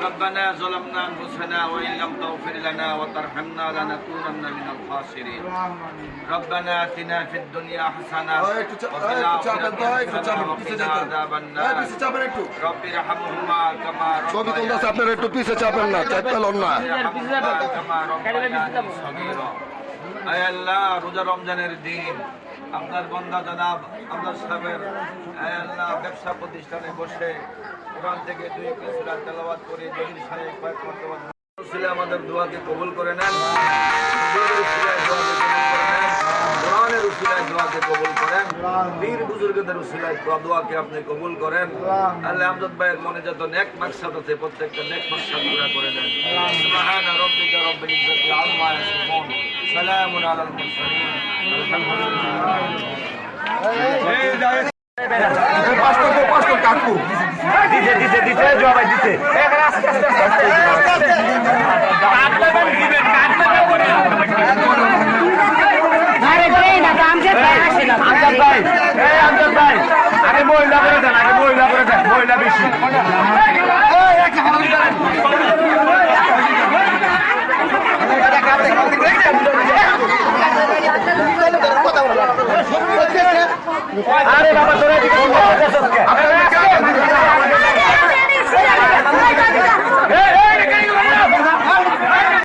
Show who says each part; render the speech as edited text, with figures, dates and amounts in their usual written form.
Speaker 1: ربنا ظلمنا أنفسنا وإن لم تغفر لنا وترحمنا لنكونن من الخاسرين ربنا آتنا في الدنيا حسنة وفي الآخرة حسنة وقنا عذاب النار رب ارحمهما كما ربياني صغيرا আয় আল্লাহ রোজা রমজানের দিন আপনার বান্দা জনাব আমরা সাহেবের আয় আল্লাহ ব্যবসা প্রতিষ্ঠানে বসে কোরআন থেকে 2 সূরা তেলাওয়াত করে জহির সাহেব কয়েক মর্তবা রসুলে আমাদের দোয়াকে কবুল করে নেন কোরআনের উসিলায় দোয়াকে কবুল করেন পীর বুজুর্গদের উসিলায় দোয়াকে আপনি কবুল করেন আল্লাহ আমজাদ ভাইয়ের মনে যত নেক মাকসাদ আছে প্রত্যেকটা নেক মাকসাদ পুরা করে দেন সুবহান রাব্বিকা রব্বিল ইজ্জাতি আম্মা ইয়াসিফুন সালামুন আলাল মুরসালিন আলহামদুলিল্লাহ কাকু দিতে জবাই দিতে আগে মহিলা করে দেন মহিলা বেশি আরে বাবা তোরা